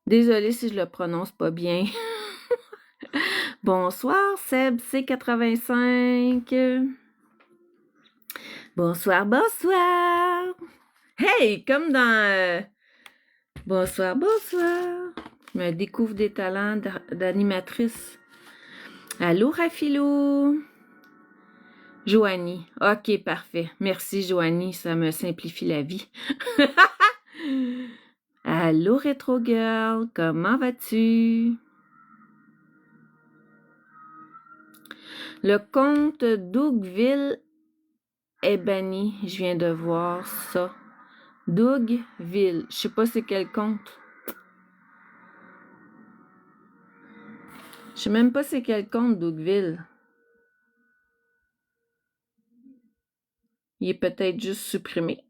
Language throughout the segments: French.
Désolée si je le prononce pas bien. Bonsoir, Seb C85. Bonsoir, bonsoir. Hey, comme dans Bonsoir, bonsoir. Je me découvre des talents d'animatrice. Allô, Rafilou. Joanie. OK, parfait. Merci, Joanie. Ça me simplifie la vie. Allô, Retro Girl. Comment vas-tu? Le compte Dougville est banni. Je viens de voir ça. Dougville. Je sais pas c'est quel compte. Je sais même pas c'est quel compte, Dougville. Il est peut-être juste supprimé.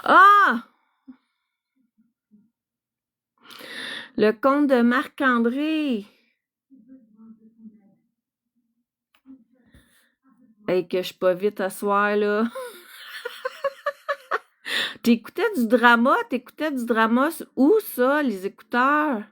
Ah! Le compte de Marc-André. Hey, que je suis pas vite à soir, là. T'écoutais du drama? T'écoutais du drama? Où ça, les écouteurs?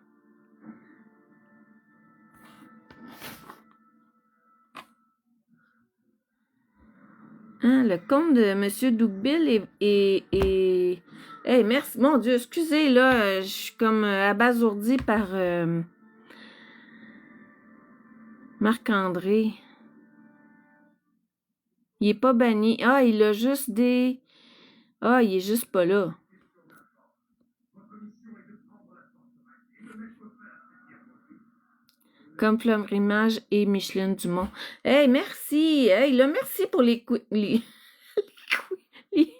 Hein, le compte de M. Dougville est... Hey, merci. Mon Dieu, excusez, là, je suis comme abasourdie par Marc-André. Il est pas banni. Ah, il a juste des... Ah, il est juste pas là. Comme Flamme-Rimage et Micheline Dumont. Hey, merci! Hey, là, merci pour les queens. Hey,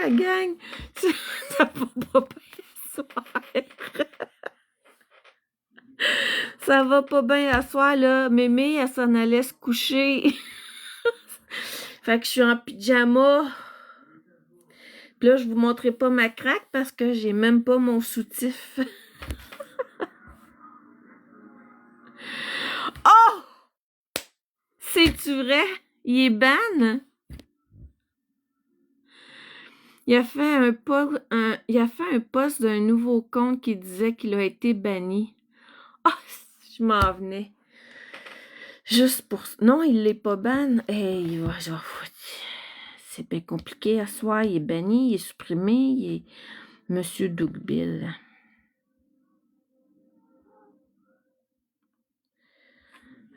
la gang! Ça va pas bien à soir. Ça va pas bien à soir, là. Mémé, elle s'en allait se coucher. Fait que je suis en pyjama. Puis là, je vous montrerai pas ma craque parce que j'ai même pas mon soutif. Oh! C'est-tu vrai? Il est ban? Il a fait un post d'un nouveau compte qui disait qu'il a été banni. Ah, je m'en venais. Juste pour... Non, il l'est pas ban. Hey, c'est bien compliqué à soir. Il est banni, il est supprimé, il est... Monsieur Dougville.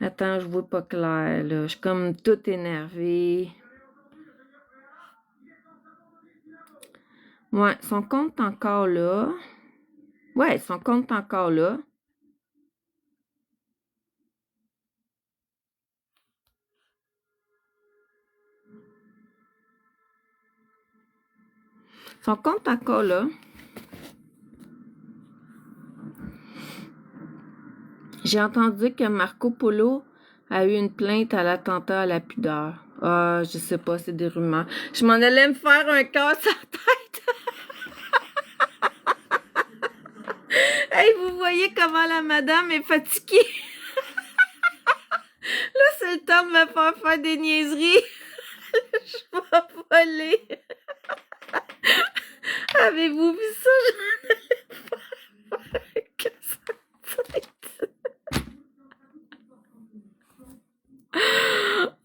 Attends, je vois pas clair, là. Je suis comme toute énervée. Ouais, son compte est encore là. Ouais, son compte est encore là. Son compte est encore là. J'ai entendu que Marco Polo a eu une plainte à l'attentat à la pudeur. Ah, je sais pas, c'est des rumeurs. Je m'en allais me faire un casse à la tête. Hey, vous voyez comment la madame est fatiguée? Là, c'est le temps de me faire des niaiseries. Je vais voler. Avez-vous vu ça? J'en allais me faire un casse à la tête.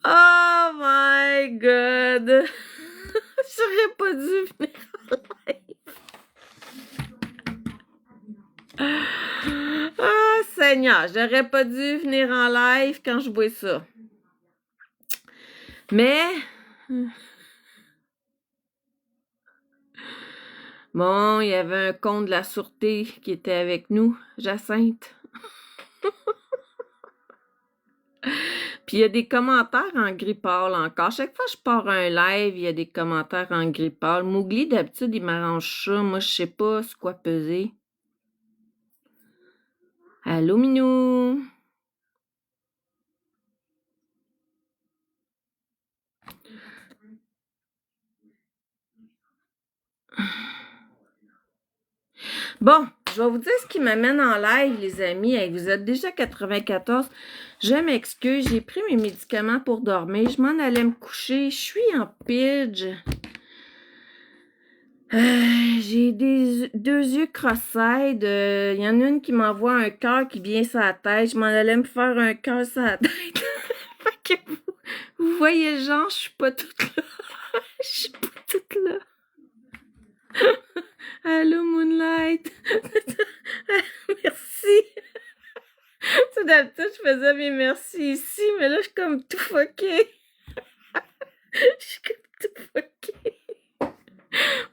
Oh my god! J'aurais pas dû venir en live. Ah, Seigneur, j'aurais pas dû venir en live quand je vois ça. Mais... Bon, il y avait un compte de la sûreté qui était avec nous, Jacinthe. Puis il y a des commentaires en gris pâle encore. Chaque fois que je pars un live, il y a des commentaires en gris pâle. Mowgli, d'habitude, il m'arrange ça. Moi, je sais pas c'est quoi peser. Allô, Minou? Bon, je vais vous dire ce qui m'amène en live, les amis. Hey, vous êtes déjà 94. Je m'excuse, j'ai pris mes médicaments pour dormir. Je m'en allais me coucher. Je suis en pidge. J'ai deux yeux cross-eyed. Il y en a une qui m'envoie un cœur qui vient sur la tête. Je m'en allais me faire un cœur sur la tête. Fait que vous voyez, genre, je suis pas toute là. Je suis pas toute là. Allô, Moonlight. Merci. Tout d'habitude, je faisais mes merci ici, mais là, je suis comme tout fucké. Je suis comme tout fucké.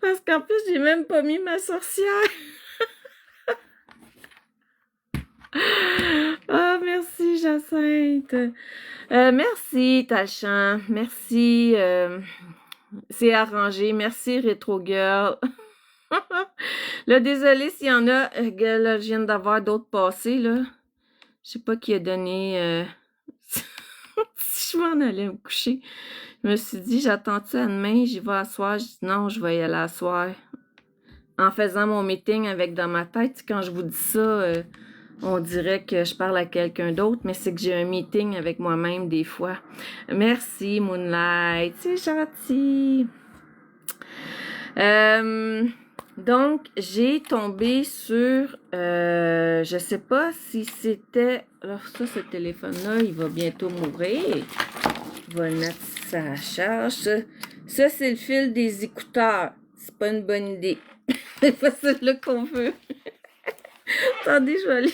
Parce qu'en plus, j'ai même pas mis ma sorcière. Ah, merci, Jacinthe. Merci, Tachan. Merci. C'est arrangé. Merci, Retro Girl. Là, désolé s'il y en a. Là, je viens d'avoir d'autres passés, là. Je sais pas qui a donné. Si je m'en allais me coucher. Je me suis dit, j'attends-tu à demain? J'y vais à soir. Je dis non, je vais y aller à soir. En faisant mon meeting avec dans ma tête, quand je vous dis ça, on dirait que je parle à quelqu'un d'autre, mais c'est que j'ai un meeting avec moi-même des fois. Merci, Moonlight. C'est gentil. Donc, j'ai tombé sur... je sais pas si c'était... Alors ça, ce téléphone-là, il va bientôt mourir. Je vais le mettre sa charge. Ça c'est le fil des écouteurs. C'est pas une bonne idée. C'est pas celle-là qu'on veut. Attendez, je vais aller...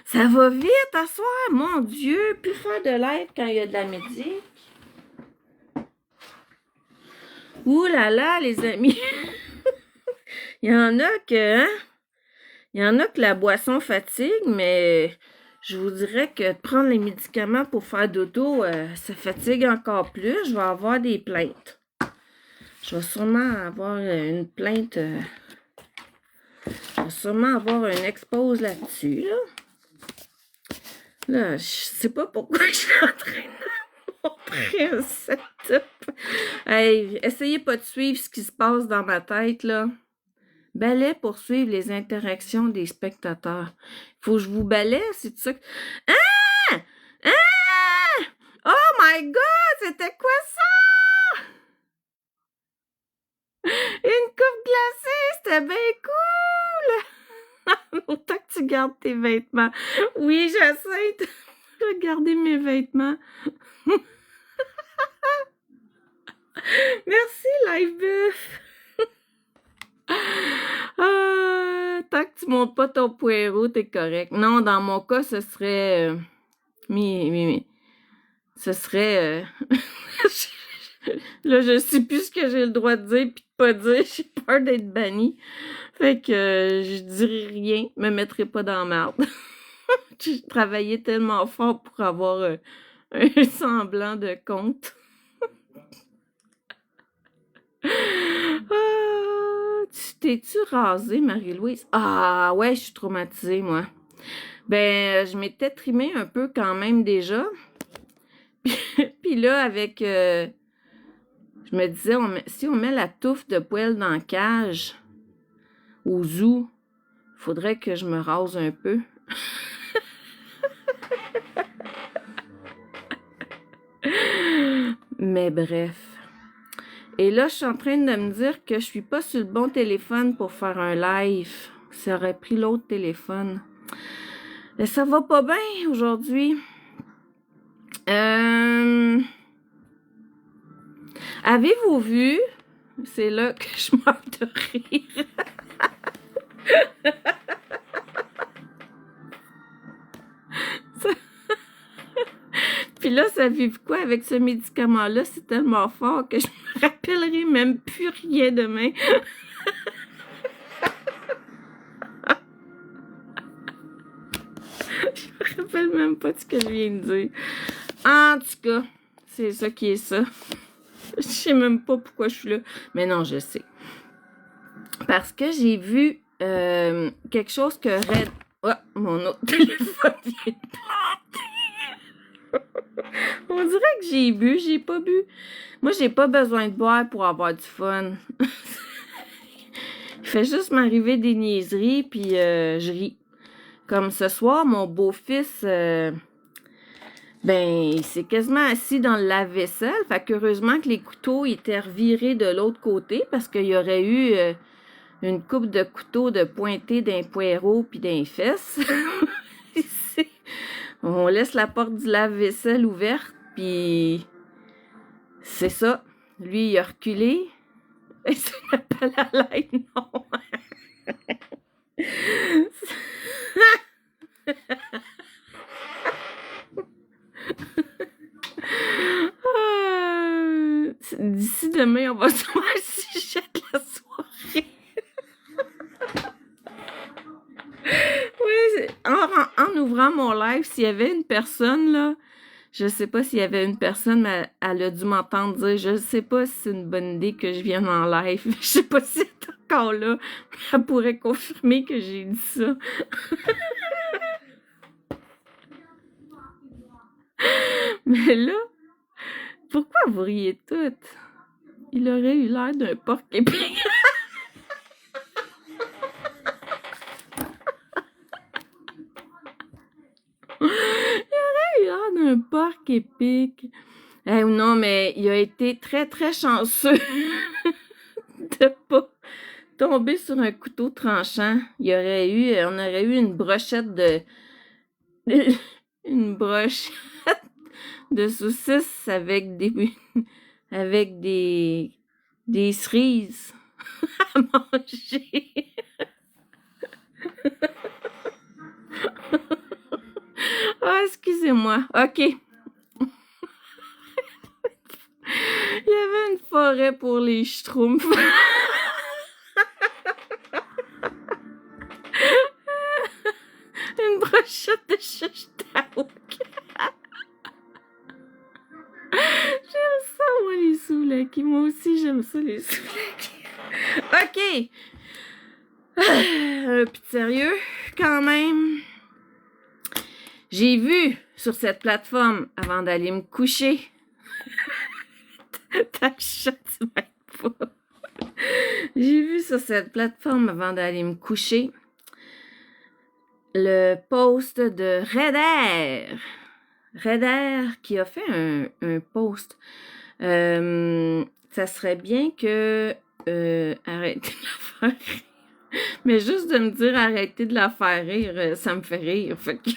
Ça va vite à soir, mon Dieu. Plus faire de l'aide quand il y a de la musique. Ouh là là, les amis. Il y en a que... Hein? Il y en a que la boisson fatigue, mais je vous dirais que prendre les médicaments pour faire dodo, ça fatigue encore plus. Je vais avoir des plaintes. Je vais sûrement avoir une plainte. Je vais sûrement avoir un expose là-dessus, là. Là, je sais pas pourquoi je suis en train de montrer un setup. Hey, essayez pas de suivre ce qui se passe dans ma tête, là. Balai pour suivre les interactions des spectateurs. Faut que je vous balaie, c'est ça que... Ah! Ah! Oh my God! C'était quoi ça? Une coupe glacée! C'était bien cool! Autant que tu gardes tes vêtements. Oui, j'essaie de regarder mes vêtements. Merci, Live Buff! Tant que tu montes pas ton poireau, t'es correct. Non, dans mon cas, ce serait... ce serait... Là, je sais plus ce que j'ai le droit de dire puis de pas dire. J'ai peur d'être bannie. Fait que je dirai rien. Me mettrai pas dans la merde. J'ai travaillé tellement fort pour avoir un semblant de compte. T'es-tu rasée, Marie-Louise? Ah, ouais, je suis traumatisée, moi. Ben, je m'étais trimée un peu quand même déjà. Puis là, avec... je me disais, si on met la touffe de poêle dans la cage, au zoo, il faudrait que je me rase un peu. Mais bref. Et là, je suis en train de me dire que je suis pas sur le bon téléphone pour faire un live. Ça aurait pris l'autre téléphone. Mais ça va pas bien aujourd'hui. Avez-vous vu? C'est là que je meurs de rire. Puis là, savez-vous quoi? Avec ce médicament-là, c'est tellement fort que je me rappellerai même plus rien demain. Je me rappelle même pas de ce que je viens de dire. En tout cas, c'est ça qui est ça. Je sais même pas pourquoi je suis là. Mais non, je sais. Parce que j'ai vu quelque chose que Red... Oh, mon autre téléphone vient de planter. On dirait que j'ai bu, j'ai pas bu. Moi, j'ai pas besoin de boire pour avoir du fun. Il fait juste m'arriver des niaiseries, puis je ris. Comme ce soir, mon beau-fils Ben, il s'est quasiment assis dans le lave-vaisselle. Fait qu'heureusement que les couteaux étaient revirés de l'autre côté parce qu'il y aurait eu une coupe de couteaux de pointé d'un poireau puis d'un fesses. On laisse la porte du lave-vaisselle ouverte, puis c'est ça. Lui, il a reculé. Et c'est l'appel à l'aide, non. D'ici demain, on va savoir si je jette la soirée. Oui, en ouvrant mon live, s'il y avait une personne, là, je sais pas s'il y avait une personne, mais elle a dû m'entendre dire, je sais pas si c'est une bonne idée que je vienne en live. Je sais pas si c'est encore là. Elle pourrait confirmer que j'ai dit ça. Mais là, pourquoi vous riez toutes? Il aurait eu l'air d'un porc épic. Il aurait eu l'air d'un porc épic. Non, mais il a été très, très chanceux de pas tomber sur un couteau tranchant. On aurait eu une brochette une brochette de saucisses avec des cerises à manger. Ah, excusez-moi. OK. Il y avait une forêt pour les schtroumpfs. Une brochette de chouchtaouk. J'aime ça, moi, les souvlaki. Moi aussi, j'aime ça, les souvlaki. OK. Un peu de sérieux, quand même. J'ai vu sur cette plateforme, avant d'aller me coucher, ta chatte, tu m'aides pas. J'ai vu sur cette plateforme, avant d'aller me coucher, le post de Redder. Redder qui a fait un post. Ça serait bien que arrêtez de la faire rire. Mais juste de me dire arrêtez de la faire rire, ça me fait rire. Fait que,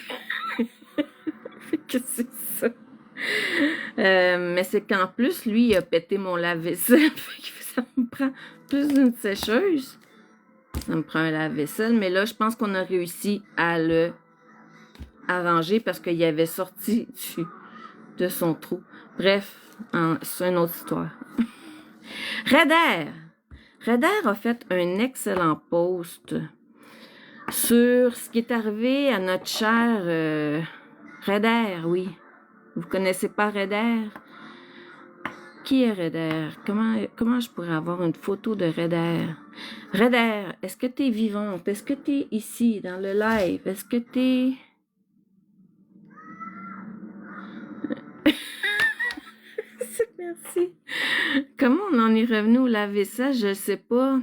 fait que c'est ça. Mais c'est qu'en plus, lui, il a pété mon lave-vaisselle. Fait que ça me prend plus d'une sécheuse. Ça me prend un lave-vaisselle. Mais là, je pense qu'on a réussi à le arranger parce qu'il avait sorti de son trou. Bref, c'est une autre histoire. Redder a fait un excellent post sur ce qui est arrivé à notre cher Redder, oui. Vous connaissez pas Redder? Qui est Redder? Comment je pourrais avoir une photo de Redder? Redder, est-ce que tu es vivante? Est-ce que tu es ici dans le live? Est-ce que tu es... Merci. Comment on en est revenu au lave-vaisselle? Je sais pas.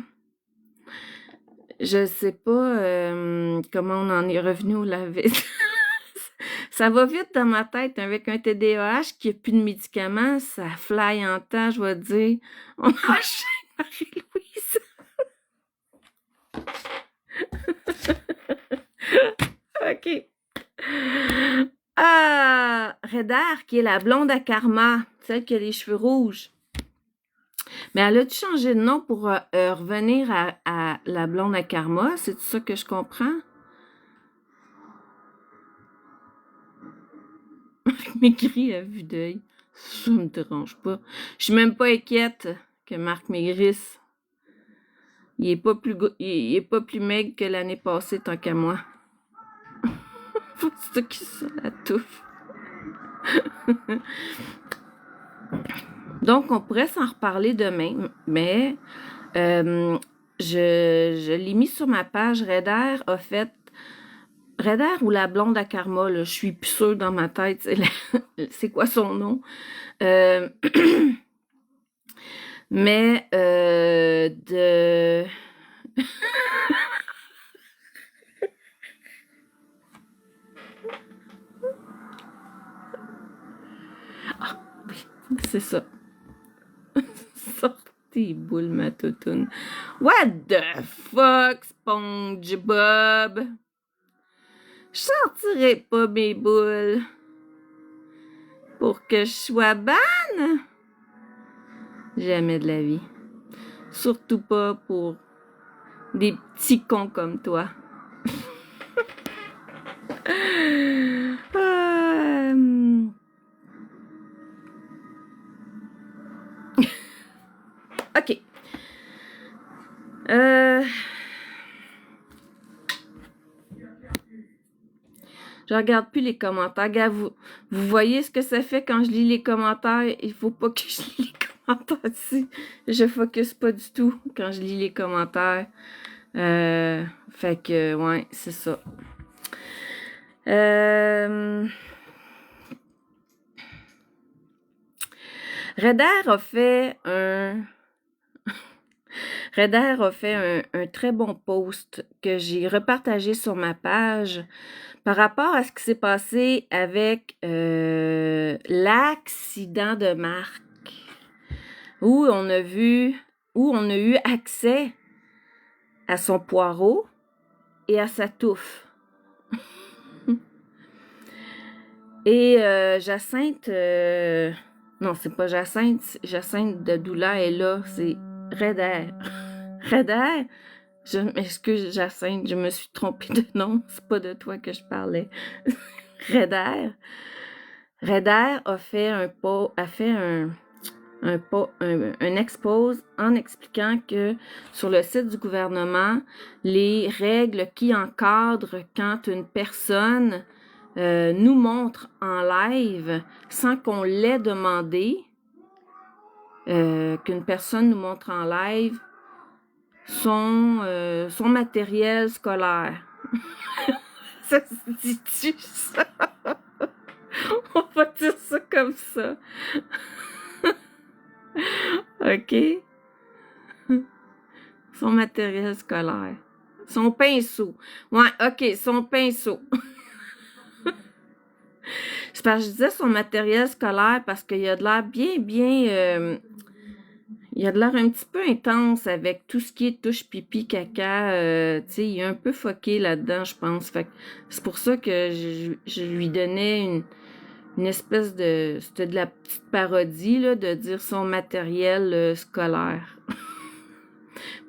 Je sais pas comment on en est revenu au lave-vaisselle. Ça va vite dans ma tête avec un TDAH qui n'a plus de médicaments. Ça fly en temps, je vais te dire. On enchaîne Marie-Louise. OK. Redder, qui est la blonde à Karma, celle qui a les cheveux rouges. Mais elle a-tu changé de nom pour revenir à la blonde à Karma? C'est ça que je comprends? Maigri à vue d'œil. Ça me dérange pas. Je suis même pas inquiète que Marc maigrisse. Il est pas plus maigre que l'année passée, tant qu'à moi. C'est ça qui se la touffe. Donc, on pourrait s'en reparler demain, mais je l'ai mis sur ma page. Redder a fait... Redder ou la blonde à Karma, là, je suis plus sûre dans ma tête. C'est quoi son nom? Mais de... c'est ça. Sortez boules, ma toutoune. What the fuck, SpongeBob? Je sortirai pas mes boules pour que je sois bonne. Jamais de la vie. Surtout pas pour des petits cons comme toi. OK. Je regarde plus les commentaires. Gars, vous voyez ce que ça fait quand je lis les commentaires? Il faut pas que je lis les commentaires ici. Je focus pas du tout quand je lis les commentaires. Fait que, ouais, c'est ça. Redder a fait un très bon post que j'ai repartagé sur ma page par rapport à ce qui s'est passé avec l'accident de Marc, où on a eu accès à son poireau et à sa touffe. Et Jacinthe, non, c'est pas Jacinthe de Doula est là, c'est Redder. Redder, je m'excuse Jacinthe, je me suis trompée de nom, c'est pas de toi que je parlais. Redder a fait un expose en expliquant que sur le site du gouvernement, les règles qui encadrent quand une personne nous montre en live sans qu'on l'ait demandé, qu'une personne nous montre en live son matériel scolaire. Ça se dit-tu, ça? On va dire ça comme ça. OK? Son matériel scolaire. Son pinceau. Ouais, OK, son pinceau. C'est parce que je disais son matériel scolaire parce qu'il a de l'air il a de l'air un petit peu intense avec tout ce qui est touche pipi, caca. Tu sais, il est un peu fucké là-dedans, je pense. Fait que c'est pour ça que je lui donnais une espèce de... C'était de la petite parodie, là, de dire son matériel scolaire.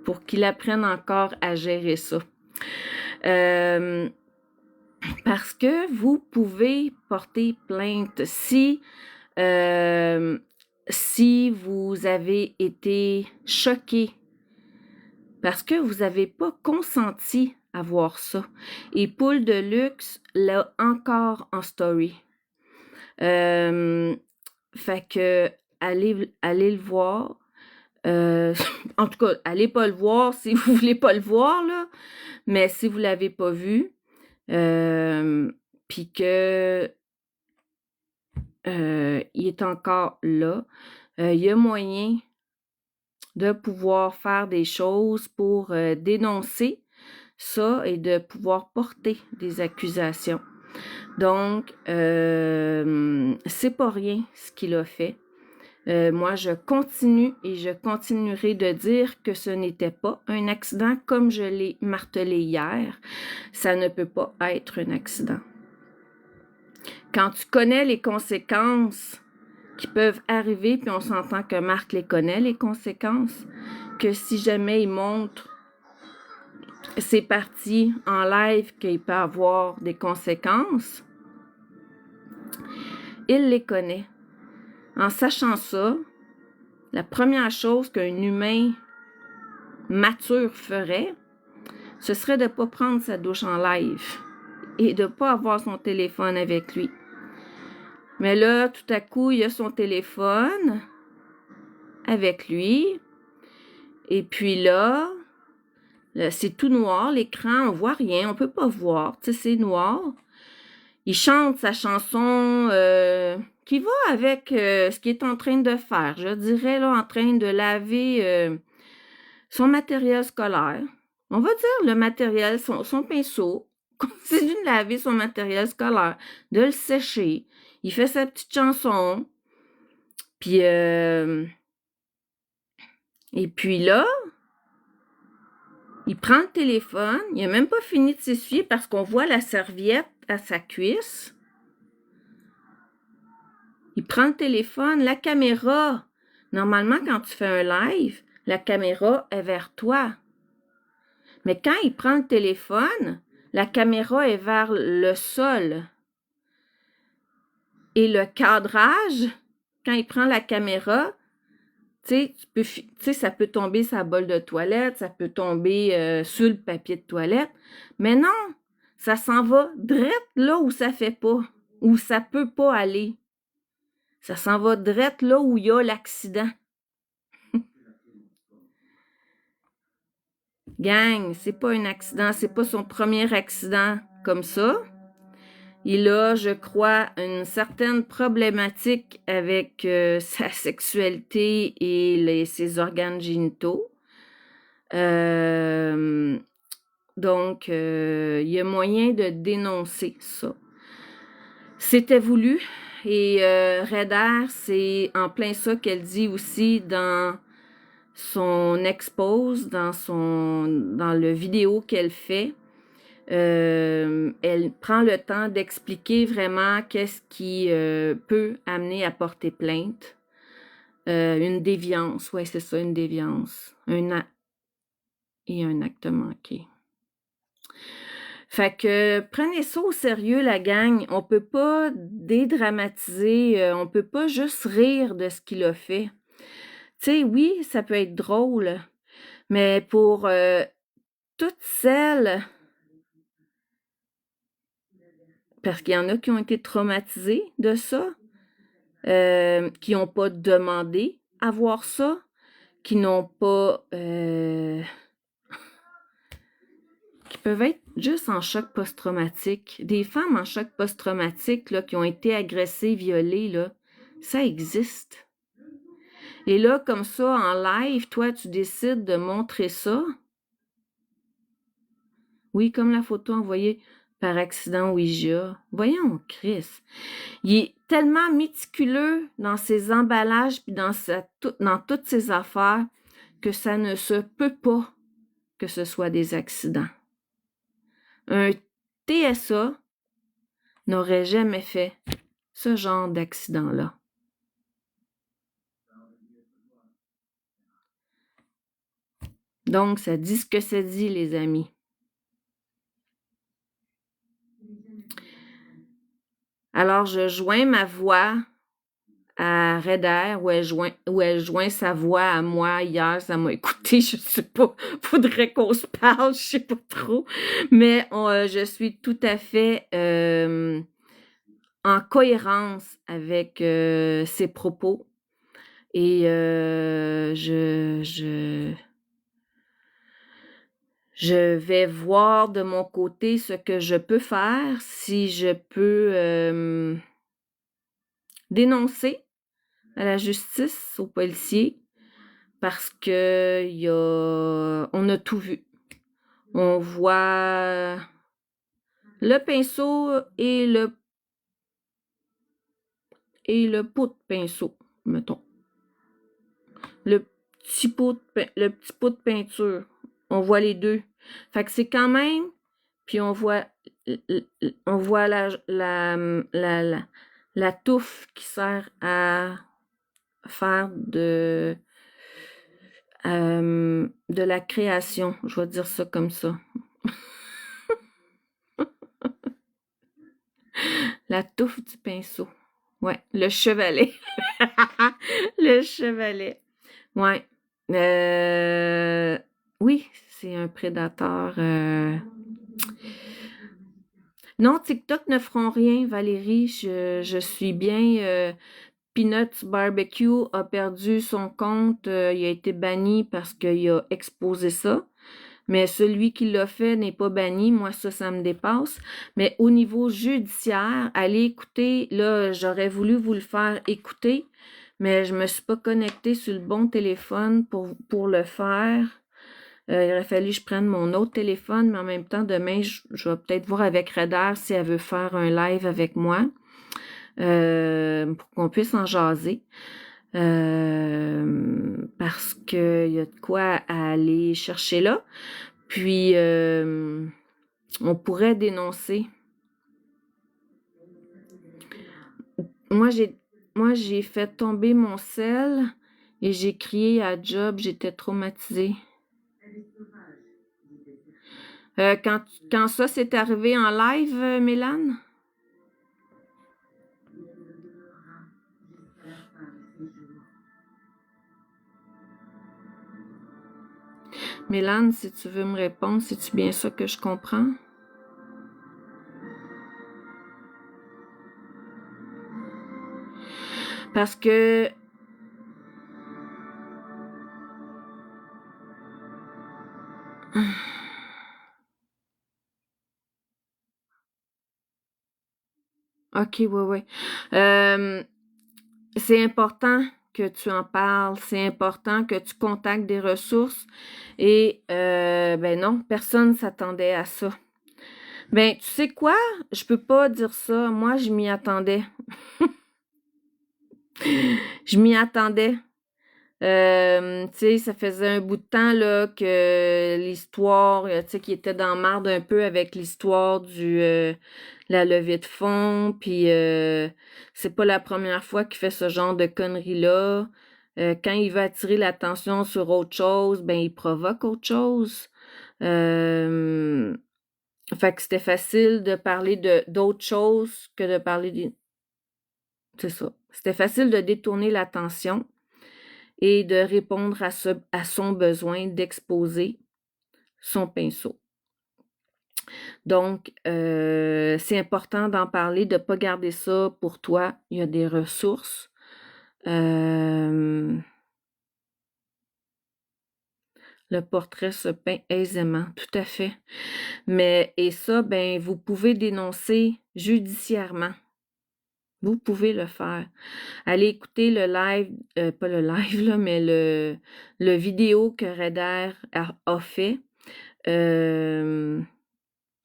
Pour qu'il apprenne encore à gérer ça. Parce que vous pouvez porter plainte si vous avez été choqué parce que vous n'avez pas consenti à voir ça. Et Poule de Luxe l'a encore en story. Fait que allez le voir. En tout cas, allez pas le voir si vous voulez pas le voir, là. Mais si vous l'avez pas vu, puis que il est encore là, il y a moyen de pouvoir faire des choses pour dénoncer ça et de pouvoir porter des accusations. Donc, c'est pas rien ce qu'il a fait. Moi, je continue et je continuerai de dire que ce n'était pas un accident comme je l'ai martelé hier. Ça ne peut pas être un accident. Quand tu connais les conséquences qui peuvent arriver, puis on s'entend que Marc les connaît, les conséquences, que si jamais il montre ses parties en live qu'il peut avoir des conséquences, il les connaît. En sachant ça, la première chose qu'un humain mature ferait, ce serait de ne pas prendre sa douche en live et de ne pas avoir son téléphone avec lui. Mais là, tout à coup, il a son téléphone avec lui. Et puis là, c'est tout noir, l'écran, on voit rien, on peut pas voir, tu sais, c'est noir. Il chante sa chanson qui va avec ce qu'il est en train de faire. Je dirais, là, en train de laver son matériel scolaire. On va dire le matériel, son pinceau. Continue de laver son matériel scolaire, de le sécher. Il fait sa petite chanson. Puis, et puis là, il prend le téléphone, il n'a même pas fini de s'essuyer parce qu'on voit la serviette à sa cuisse. Il prend le téléphone, la caméra. Normalement, quand tu fais un live, la caméra est vers toi. Mais quand il prend le téléphone, la caméra est vers le sol. Et le cadrage, quand il prend la caméra, tu sais, ça peut tomber sur la bolle de toilette, ça peut tomber sur le papier de toilette. Mais non, ça s'en va direct là où ça fait pas, où ça peut pas aller. Ça s'en va direct là où il y a l'accident. Gang, c'est pas un accident, c'est pas son premier accident comme ça. Il a, je crois, une certaine problématique avec sa sexualité et ses organes génitaux. Donc, il y a moyen de dénoncer ça. C'était voulu et Red Air, c'est en plein ça qu'elle dit aussi dans son expose, dans le vidéo qu'elle fait. Elle prend le temps d'expliquer vraiment qu'est-ce qui peut amener à porter plainte. Une déviance, ouais, c'est ça, une déviance. Et un acte manqué. Fait que prenez ça au sérieux, la gang. On peut pas dédramatiser, on peut pas juste rire de ce qu'il a fait. Tu sais, oui, ça peut être drôle, mais pour toutes celles, parce qu'il y en a qui ont été traumatisés de ça, qui n'ont pas demandé à voir ça, qui n'ont pas... qui peuvent être juste en choc post-traumatique. Des femmes en choc post-traumatique là, qui ont été agressées, violées, là, ça existe. Et là, comme ça, en live, toi, tu décides de montrer ça. Oui, comme la photo envoyée par accident Ouija. Voyons, Chris. Il est tellement méticuleux dans ses emballages puis dans toutes ses affaires que ça ne se peut pas que ce soit des accidents. Un TSA n'aurait jamais fait ce genre d'accident-là. Donc, ça dit ce que ça dit, les amis. Alors, je joins ma voix à Red Air, où elle joint sa voix à moi hier. Ça m'a écouté, je sais pas. Faudrait qu'on se parle, je sais pas trop. Mais je suis tout à fait en cohérence avec ses propos. Et je vais voir de mon côté ce que je peux faire, si je peux dénoncer à la justice, aux policiers, parce que on a tout vu. On voit le pinceau et le pot de pinceau, mettons. Le petit pot de peinture. On voit les deux. Fait que c'est quand même... Puis on voit la touffe qui sert à faire de la création. Je vais dire ça comme ça. La touffe du pinceau. Ouais, le chevalet. Le chevalet. Ouais. Oui, c'est un prédateur. Non, TikTok ne feront rien, Valérie. Je suis bien. Peanuts Barbecue a perdu son compte. Il a été banni parce qu'il a exposé ça. Mais celui qui l'a fait n'est pas banni. Moi, ça me dépasse. Mais au niveau judiciaire, allez écouter. Là, j'aurais voulu vous le faire écouter, mais je me suis pas connectée sur le bon téléphone pour le faire. Il aurait fallu que je prenne mon autre téléphone, mais en même temps, demain, je vais peut-être voir avec Radar si elle veut faire un live avec moi pour qu'on puisse en jaser. parce qu'il y a de quoi à aller chercher là. Puis, on pourrait dénoncer. Moi, j'ai fait tomber mon sel et j'ai crié à job, j'étais traumatisée. Quand ça s'est arrivé en live, Mélane? Mélane, si tu veux me répondre, c'est-tu bien ça que je comprends? Parce que OK, ouais. C'est important que tu en parles, c'est important que tu contactes des ressources et ben non, personne s'attendait à ça. Ben, tu sais quoi? Je peux pas dire ça. Moi, je m'y attendais. Je m'y attendais. Tu sais, ça faisait un bout de temps là que l'histoire, tu sais, qui était dans marde un peu avec l'histoire du la levée de fonds, puis c'est pas la première fois qu'il fait ce genre de conneries-là. Quand il veut attirer l'attention sur autre chose, ben il provoque autre chose. Euh, Fait que c'était facile de parler de d'autres choses que de parler des... C'est ça. C'était facile de détourner l'attention et de répondre à son besoin d'exposer son pinceau. Donc, c'est important d'en parler, de ne pas garder ça pour toi. Il y a des ressources. Le portrait se peint aisément, tout à fait. Et ça, ben, vous pouvez dénoncer judiciairement. Vous pouvez le faire. Allez écouter le live, pas le live, là, mais le vidéo que Reder a fait.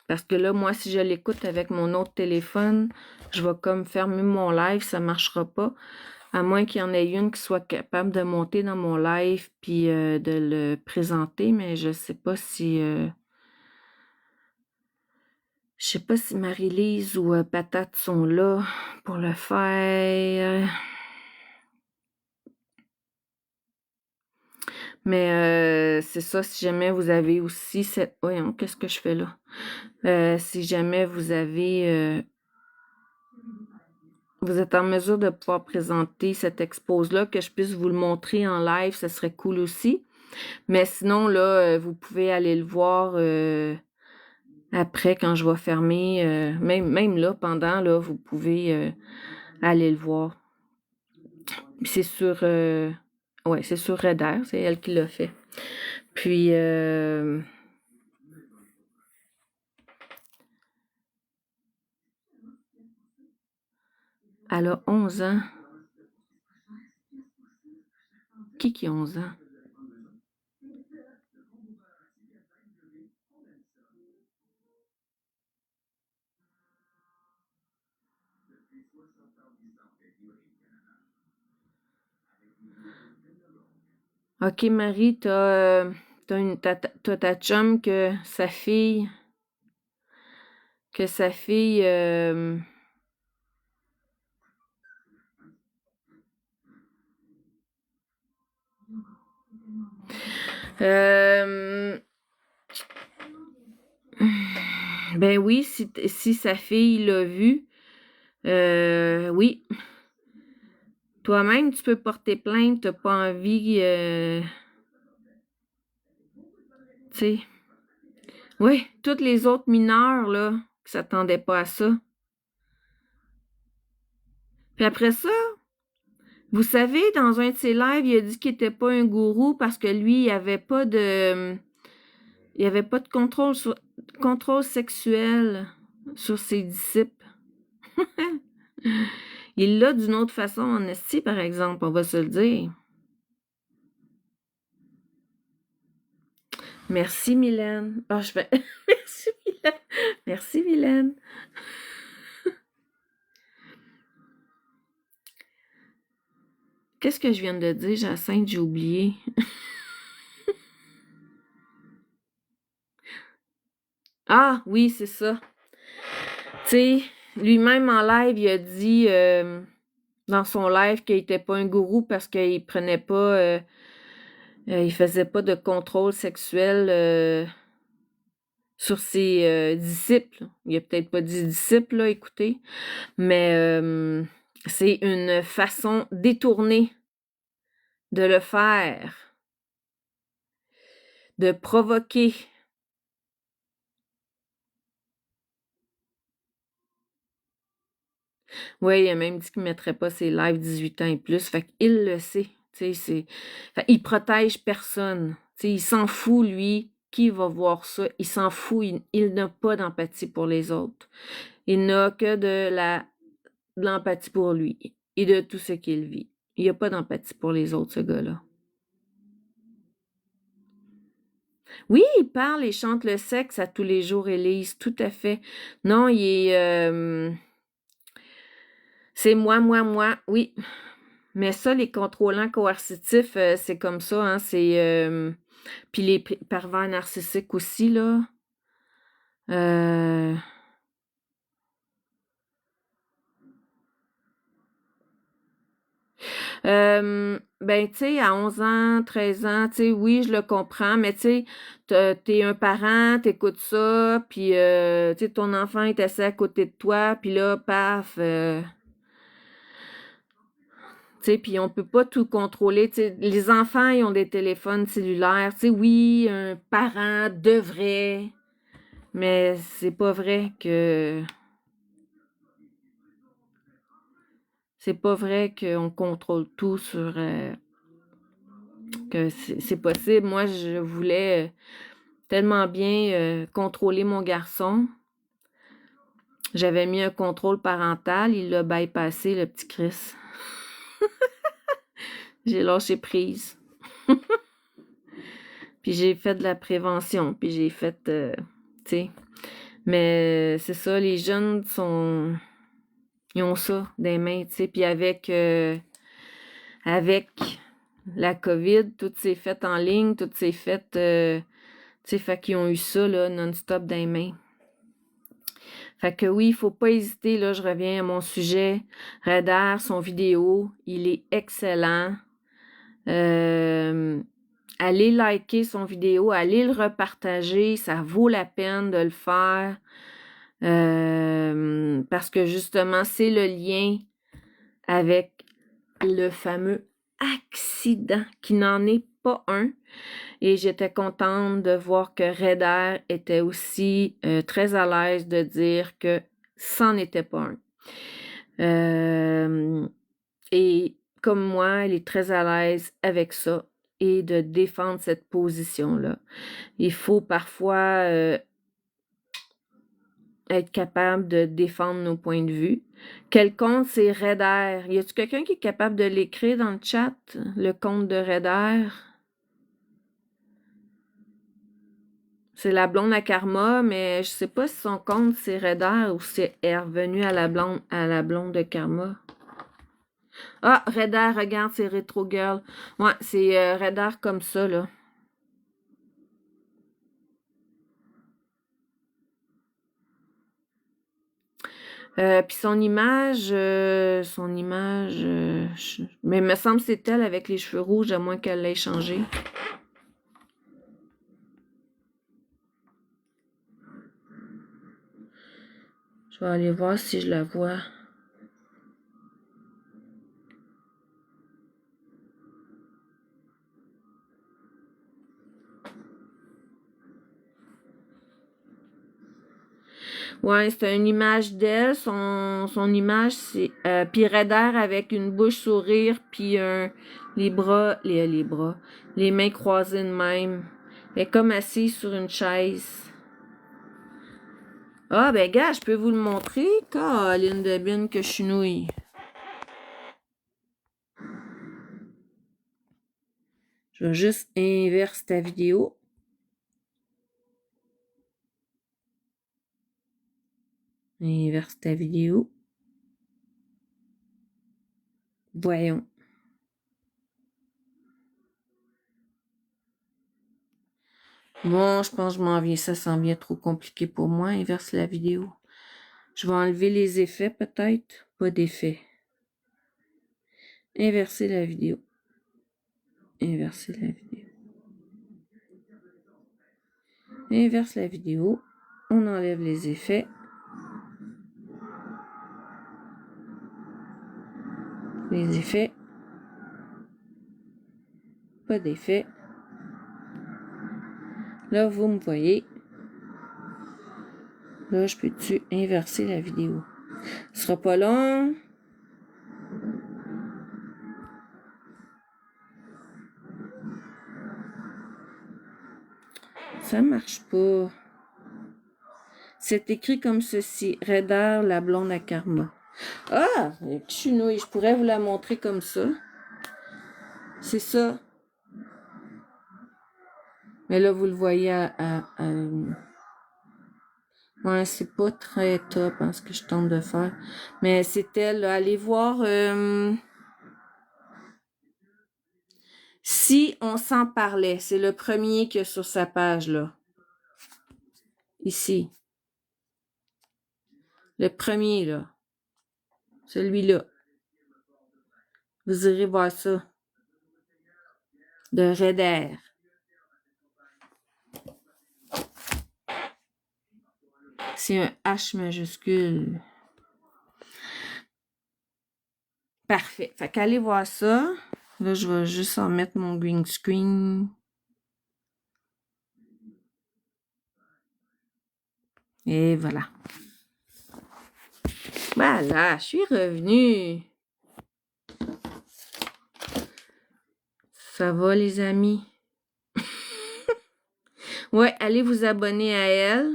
Parce que là, moi, si je l'écoute avec mon autre téléphone, je vais comme fermer mon live, ça marchera pas. À moins qu'il y en ait une qui soit capable de monter dans mon live puis de le présenter, mais je sais pas si... je sais pas si Marie-Lise ou Patate sont là pour le faire. Mais c'est ça, si jamais vous avez aussi cette... Voyons, qu'est-ce que je fais là? Si jamais vous avez... vous êtes en mesure de pouvoir présenter cette expose-là, que je puisse vous le montrer en live, ce serait cool aussi. Mais sinon, là, vous pouvez aller le voir après quand je vais fermer. Même là, pendant, là, vous pouvez aller le voir. C'est sur... ouais, c'est sur Redder, c'est elle qui l'a fait. Puis... elle a 11 ans. Qui a 11 ans? OK, Marie, t'as ta chum que sa fille, ben oui, si sa fille l'a vu, oui. Toi-même, tu peux porter plainte, t'as pas envie, tu sais. Oui, toutes les autres mineurs, là, qui s'attendaient pas à ça. Puis après ça, vous savez, dans un de ses lives, il a dit qu'il était pas un gourou parce que lui, il avait pas de contrôle sexuel sur ses disciples. Il l'a d'une autre façon en esti, par exemple, on va se le dire. Merci, Mylène. Ah, je fais... Merci, Mylène. Merci, Mylène. Qu'est-ce que je viens de dire, Jacinthe? J'ai oublié. Ah, oui, c'est ça. Tu sais, lui-même en live, il a dit dans son live qu'il n'était pas un gourou parce qu'il prenait pas... il faisait pas de contrôle sexuel sur ses disciples. Il a peut-être pas dit disciples, là, écoutez. Mais c'est une façon détournée de le faire, de provoquer. Oui, il a même dit qu'il ne mettrait pas ses lives 18 ans et plus. Fait qu'il le sait. Il protège personne. T'sais, il s'en fout, lui. Qui va voir ça? Il s'en fout. Il n'a pas d'empathie pour les autres. Il n'a que de l'empathie pour lui et de tout ce qu'il vit. Il n'y a pas d'empathie pour les autres, ce gars-là. Oui, il parle et chante le sexe à tous les jours, Élise, tout à fait. Non, il est... c'est moi, oui. Mais ça, les contrôlants coercitifs, c'est comme ça, hein, c'est... puis les pervers narcissiques aussi, là. Ben, tu sais, à 11 ans, 13 ans, tu sais, oui, je le comprends, mais tu sais, t'es un parent, t'écoutes ça, puis, tu sais, ton enfant est assis à côté de toi, puis là, paf, tu sais, puis on peut pas tout contrôler, tu sais, les enfants, ils ont des téléphones cellulaires, tu sais, oui, un parent devrait, mais c'est pas vrai que... C'est pas vrai qu'on contrôle tout sur... que c'est possible. Moi, je voulais tellement bien contrôler mon garçon. J'avais mis un contrôle parental, il l'a bypassé, le petit Chris. J'ai lâché prise. Puis j'ai fait de la prévention, puis j'ai fait, tu sais. Mais c'est ça, les jeunes ils ont ça des mains, tu sais. Puis avec la COVID, tout s'est fait en ligne, tout s'est fait, tu sais, fait qu'ils ont eu ça, là, non-stop dans les mains. Fait que oui, il faut pas hésiter, là, je reviens à mon sujet. Redar, son vidéo, il est excellent. Allez liker son vidéo, allez le repartager, ça vaut la peine de le faire. Parce que justement, c'est le lien avec le fameux accident, qui n'en est pas un. Et j'étais contente de voir que Redder était aussi très à l'aise de dire que c'en était pas un. Et comme moi, elle est très à l'aise avec ça et de défendre cette position-là. Il faut parfois être capable de défendre nos points de vue. Quel compte, c'est Redder? Y a-t-il quelqu'un qui est capable de l'écrire dans le chat, le compte de Redder? C'est la blonde à Karma, mais je sais pas si son compte c'est Redder ou si elle est revenue à la blonde de Karma. Ah, Redder, regarde, c'est Retro Girl. Ouais, c'est Redder comme ça, là. Puis son image, mais il me semble que c'est elle avec les cheveux rouges, à moins qu'elle l'ait changé. Je vais aller voir si je la vois. Ouais, c'est une image d'elle. Son image, c'est puis Redder avec une bouche sourire, puis les bras, les mains croisées de même. Elle est comme assise sur une chaise. Ah, ben gars, je peux vous le montrer. Caroline de Bine que je suis nouille. Je vais juste inverser ta vidéo. Inverse ta vidéo. Voyons. Bon, je pense que je m'en viens. Ça s'en vient trop compliqué pour moi. Inverse la vidéo. Je vais enlever les effets, peut-être. Pas d'effets. Inverser la vidéo. Inverser la vidéo. Inverse la vidéo. On enlève les effets. Les effets. Pas d'effet. Là, vous me voyez. Là, je peux-tu inverser la vidéo? Ce sera pas long. Ça marche pas. C'est écrit comme ceci. Redder, la blonde à Karma. Ah! Chenouille, je pourrais vous la montrer comme ça. C'est ça. Mais là, vous le voyez ouais, c'est pas très top hein, ce que je tente de faire. Mais c'était là, allez voir Si on s'en parlait. C'est le premier qu'il y a sur sa page là. Ici. Le premier là. Celui-là. Vous irez voir ça. De Redder. C'est un H majuscule. Parfait. Fait qu'allez voir ça. Là, je vais juste en mettre mon green screen. Et voilà. Voilà, je suis revenue. Ça va, les amis? Ouais, allez vous abonner à elle.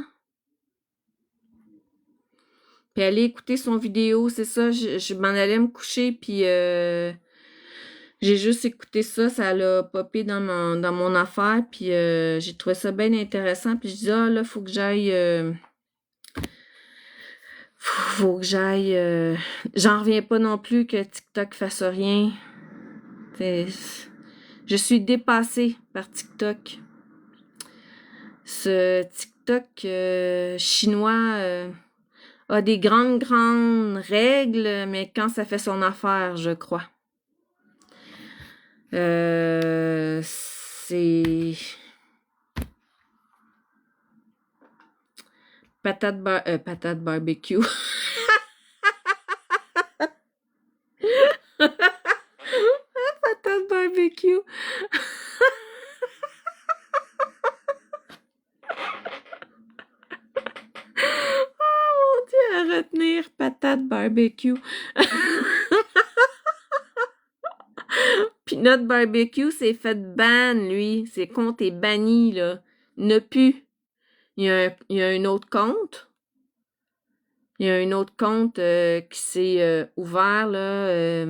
Puis allez écouter son vidéo, c'est ça. Je m'en allais me coucher, puis j'ai juste écouté ça. Ça l'a popé dans mon affaire, puis j'ai trouvé ça bien intéressant. Puis je dis, ah là, faut que j'aille... faut que j'aille... J'en reviens pas non plus que TikTok fasse rien. Je suis dépassée par TikTok. Ce TikTok chinois a des grandes règles, mais quand ça fait son affaire, je crois. C'est... patate barbecue. Patate barbecue. Oh mon Dieu, à retenir, patate barbecue. Peanut barbecue s'est fait ban, lui. Ses comptes est banni, là. Ne plus. Il y a un autre compte. Il y a un autre compte qui s'est ouvert, là.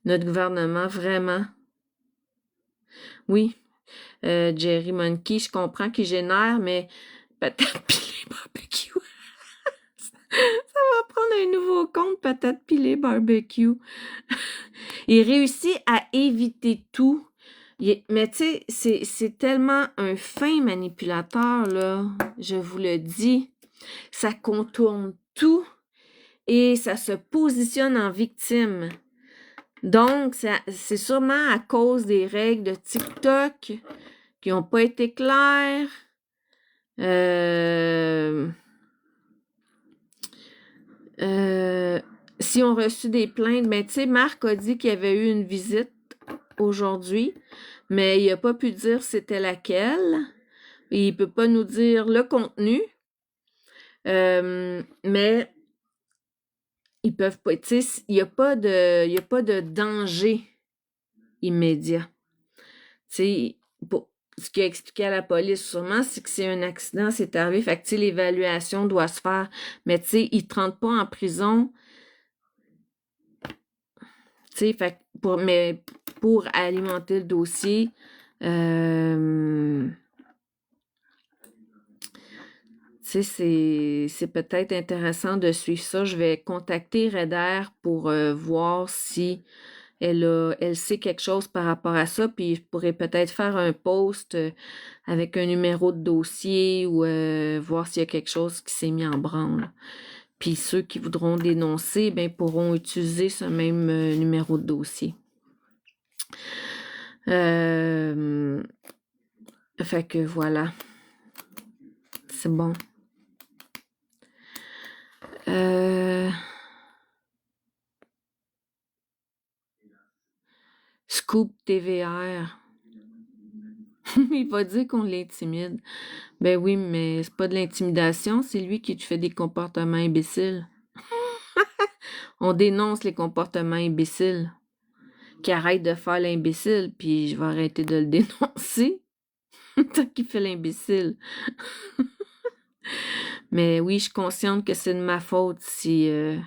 Notre gouvernement, vraiment. Oui. Jerry Monkey, je comprends qu'il génère, mais patate pilée barbecue. Ça va prendre un nouveau compte, patate pilée barbecue. Il réussit à éviter tout. Mais tu sais, c'est tellement un fin manipulateur, là. Je vous le dis. Ça contourne tout et ça se positionne en victime. Donc, c'est sûrement à cause des règles de TikTok qui n'ont pas été claires. Si on reçu des plaintes, ben tu sais, Marc a dit qu'il y avait eu une visite aujourd'hui, mais il n'a pas pu dire c'était laquelle. Et il peut pas nous dire le contenu. Mais ils peuvent pas, tu sais, il n'y a pas de danger immédiat. Tu sais, ce qu'il a expliqué à la police sûrement, c'est que c'est un accident, c'est arrivé, fait que tu sais, l'évaluation doit se faire. Mais tu sais, ils ne te rentrent pas en prison. Tu sais, fait mais pour alimenter le dossier, tu sais, c'est peut-être intéressant de suivre ça. Je vais contacter Redder pour voir si elle sait quelque chose par rapport à ça, puis je pourrais peut-être faire un post avec un numéro de dossier ou voir s'il y a quelque chose qui s'est mis en branle. Puis ceux qui voudront dénoncer, ben pourront utiliser ce même numéro de dossier. Fait que voilà. C'est bon. Scoop TVR. Il va dire qu'on l'intimide. Ben oui, mais c'est pas de l'intimidation, c'est lui qui te fait des comportements imbéciles. On dénonce les comportements imbéciles. Qui arrête de faire l'imbécile, puis je vais arrêter de le dénoncer. Tant qu'il fait l'imbécile. Mais oui, je suis consciente que c'est de ma faute si je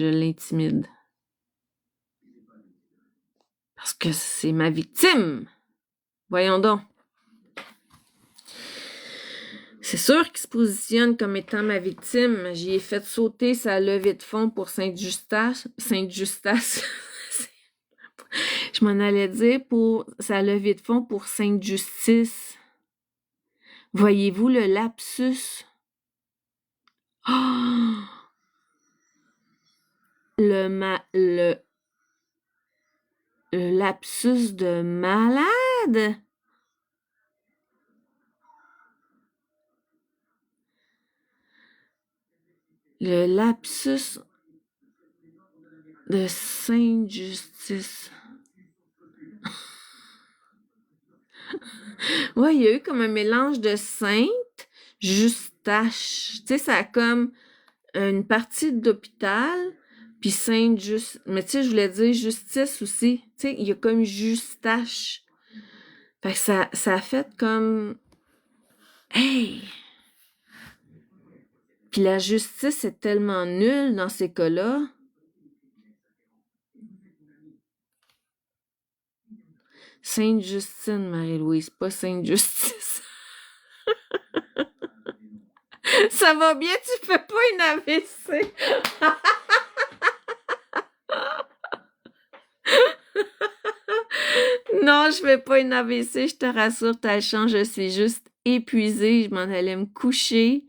l'intimide. Parce que c'est ma victime. Voyons donc. C'est sûr qu'il se positionne comme étant ma victime. J'y ai fait sauter sa levée de fonds pour Saint-Eustache. Saint-Eustache. Je m'en allais dire pour sa levée de fonds pour Sainte-Justice. Voyez-vous le lapsus? Oh! Le lapsus de malade? Le lapsus de Sainte-Justice. Ouais, il y a eu comme un mélange de Sainte, Eustache. Tu sais, ça a comme une partie d'hôpital, puis Sainte-Justice. Mais tu sais, je voulais dire justice aussi. Tu sais, il y a comme Eustache. Fait que ça a fait comme... Hey! Puis la justice est tellement nulle dans ces cas-là. Sainte-Justine, Marie-Louise, pas Sainte-Justice. Ça va bien, tu fais pas une AVC. Non, je fais pas une AVC, je te rassure, ta chance, je suis juste épuisée, je m'en allais me coucher.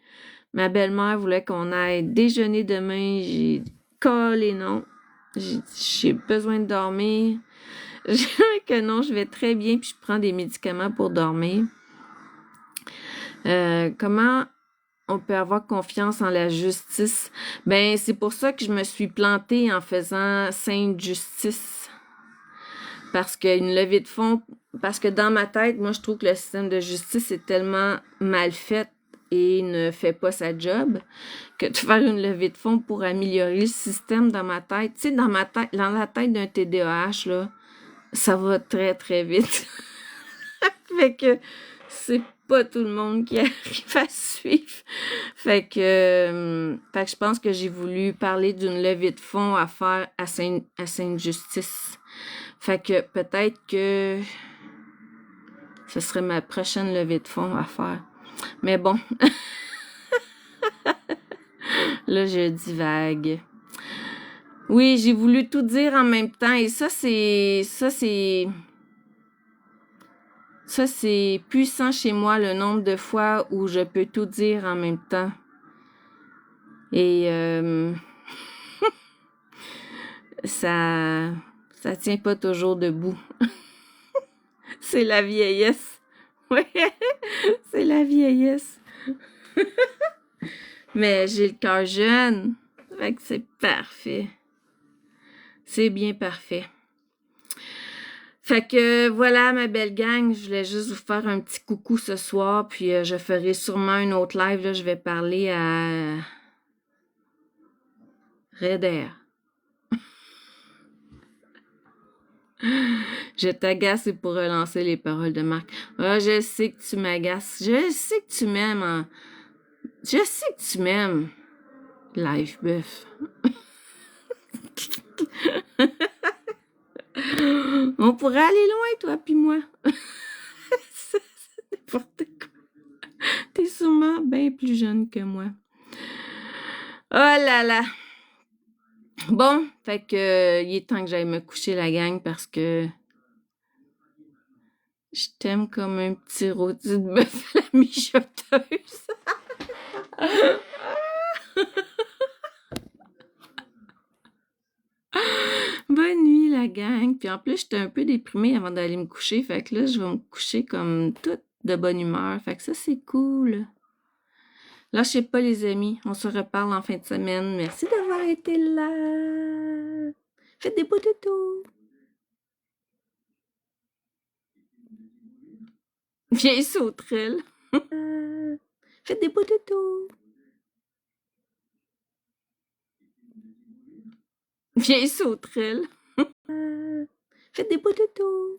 Ma belle-mère voulait qu'on aille déjeuner demain, j'ai collé non. J'ai besoin de dormir. Je dirais que non, je vais très bien, puis je prends des médicaments pour dormir. Comment on peut avoir confiance en la justice? Ben, c'est pour ça que je me suis plantée en faisant Sainte-Justice. Parce qu'une levée de fonds, parce que dans ma tête, moi, je trouve que le système de justice est tellement mal fait et ne fait pas sa job que de faire une levée de fonds pour améliorer le système dans ma tête. Tu sais, dans la tête d'un TDAH, là, ça va très, très vite. Fait que c'est pas tout le monde qui arrive à suivre. Fait que je pense que j'ai voulu parler d'une levée de fonds à faire à Sainte-Justice. Fait que peut-être que ce serait ma prochaine levée de fonds à faire. Mais bon. Là, je divague. Oui, j'ai voulu tout dire en même temps et ça c'est puissant chez moi, le nombre de fois où je peux tout dire en même temps. Et ça tient pas toujours debout. C'est la vieillesse. Oui, c'est la vieillesse. Mais j'ai le cœur jeune. Fait que c'est parfait. C'est bien parfait. Fait que voilà ma belle gang, je voulais juste vous faire un petit coucou ce soir, puis je ferai sûrement un autre live, là, je vais parler à Reder. Je t'agace pour relancer les paroles de Marc. Ah, je sais que tu m'agaces. Je sais que tu m'aimes. Hein. Je sais que tu m'aimes. Live buff. On pourrait aller loin, toi puis moi. C'est n'importe quoi. T'es sûrement bien plus jeune que moi. Oh là là. Bon, fait que il est temps que j'aille me coucher, la gang, parce que je t'aime comme un petit rôti de bœuf à la mijoteuse. Bonne nuit, la gang. Puis en plus, j'étais un peu déprimée avant d'aller me coucher. Fait que là, je vais me coucher comme toute de bonne humeur. Fait que ça, c'est cool. Lâchez pas, les amis. On se reparle en fin de semaine. Merci d'avoir été là. Faites des beaux toutous. Vieille sauterelle. Faites des beaux toutous. Vieille sauterelle. Faites des beaux toutous.